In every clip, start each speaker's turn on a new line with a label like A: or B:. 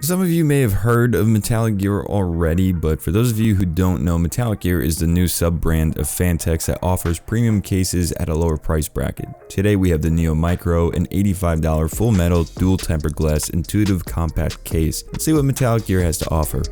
A: Some of you may have heard of Metallic Gear already, but for those of you who don't know, Metallic Gear is the new sub-brand of Phanteks that offers premium cases at a lower price bracket. Today we have the Neo Micro, an $85 full metal, dual tempered glass, intuitive compact case. Let's see what Metallic Gear has to offer.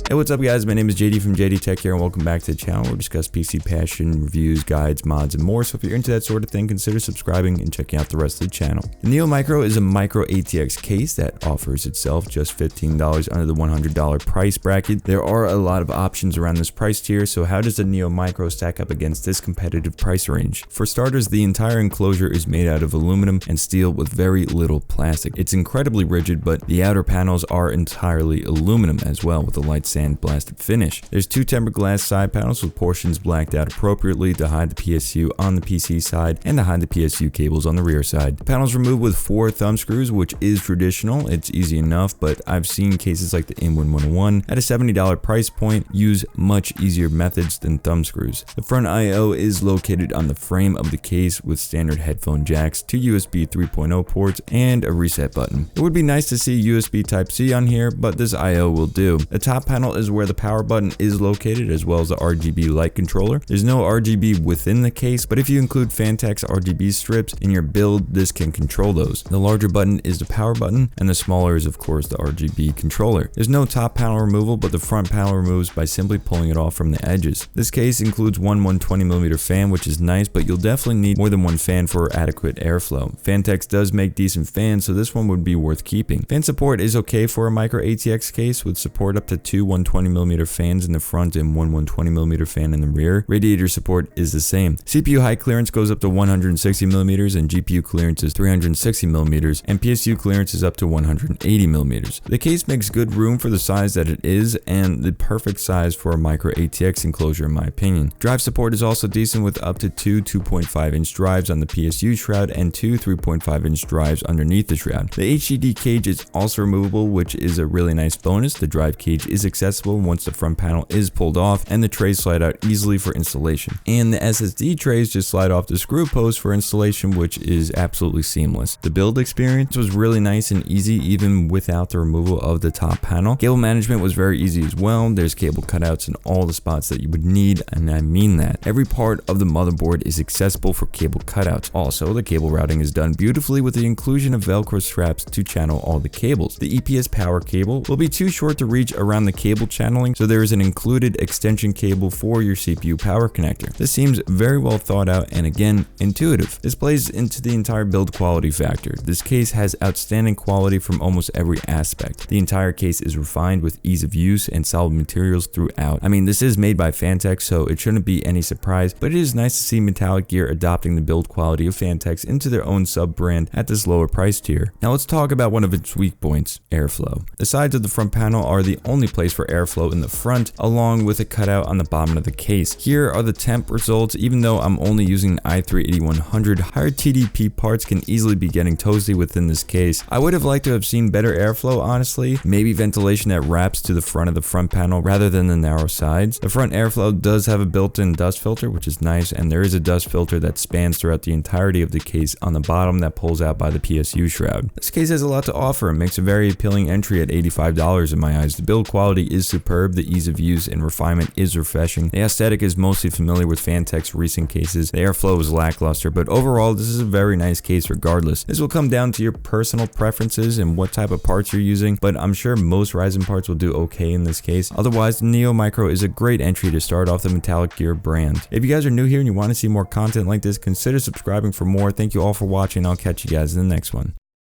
A: Hey, what's up guys, my name is JD from JDTechGear and welcome back to the channel where we discuss PC passion, reviews, guides, mods, and more. So if you're into that sort of thing, consider subscribing and checking out the rest of the channel. The Neo Micro is a micro ATX case that offers itself just $15 under the $100 price bracket. There are a lot of options around this price tier, so how does the Neo Micro stack up against this competitive price range? For starters, the entire enclosure is made out of aluminum and steel with very little plastic. It's incredibly rigid, but the outer panels are entirely aluminum as well with a light sandblasted finish. There's two tempered glass side panels with portions blacked out appropriately to hide the PSU on the PC side and to hide the PSU cables on the rear side. The panels removed with 4 thumb screws, which is traditional. It's easy enough, but I've seen cases like the Inwin 101 at a $70 price point use much easier methods than thumb screws. The front I/O is located on the frame of the case with standard headphone jacks, 2 USB 3.0 ports, and a reset button. It would be nice to see USB Type-C on here, but this I/O will do. The top panel is where the power button is located, as well as the RGB light controller. There's no RGB within the case, but if you include Phanteks RGB strips in your build, this can control those. The larger button is the power button, and the smaller is of course the RGB controller. There's no top panel removal, but the front panel removes by simply pulling it off from the edges. This case includes one 120mm fan, which is nice, but you'll definitely need more than one fan for adequate airflow. Phanteks does make decent fans, so this one would be worth keeping. Fan support is okay for a micro ATX case with support up to two 120mm fans in the front and one 120mm fan in the rear. Radiator support is the same. CPU height clearance goes up to 160mm and GPU clearance is 360mm and PSU clearance is up to 180mm. The case makes good room for the size that it is and the perfect size for a micro ATX enclosure in my opinion. Drive support is also decent with up to two 2.5-inch drives on the PSU shroud and two 3.5-inch drives underneath the shroud. The HDD cage is also removable, which is a really nice bonus. The drive cage is accessible once the front panel is pulled off, and the trays slide out easily for installation. And the SSD trays just slide off the screw post for installation, which is absolutely seamless. The build experience was really nice and easy even without the removal of the top panel. Cable management was very easy as well. There's cable cutouts in all the spots that you would need, and I mean that. Every part of the motherboard is accessible for cable cutouts. Also, the cable routing is done beautifully with the inclusion of Velcro straps to channel all the cables. The EPS power cable will be too short to reach around the cable channeling, so there is an included extension cable for your CPU power connector. This seems very well thought out and again, intuitive. This plays into the entire build quality factor. This case has outstanding quality from almost every aspect. The entire case is refined with ease of use and solid materials throughout. I mean, this is made by Phanteks, so it shouldn't be any surprise, but it is nice to see Metallic Gear adopting the build quality of Phanteks into their own sub-brand at this lower price tier. Now let's talk about one of its weak points, airflow. The sides of the front panel are the only place for airflow in the front, along with a cutout on the bottom of the case. Here are the temp results. Even though I'm only using an i3-8100, higher TDP parts can easily be getting toasty within this case. I would have liked to have seen better airflow, honestly. Maybe ventilation that wraps to the front of the front panel rather than the narrow sides. The front airflow does have a built-in dust filter, which is nice, and there is a dust filter that spans throughout the entirety of the case on the bottom that pulls out by the PSU shroud. This case has a lot to offer and makes a very appealing entry at $85 in my eyes. The build quality is superb, the ease of use and refinement is refreshing. The aesthetic is mostly familiar with Phanteks' recent cases. The airflow is lackluster, but overall this is a very nice case regardless. This will come down to your personal preferences and what type of parts you're using, but I'm sure most Ryzen parts will do okay in this case. Otherwise, the Neo Micro is a great entry to start off the Metallic Gear brand. If you guys are new here and you want to see more content like this, consider subscribing for more. Thank you all for watching. I'll catch you guys in the next one.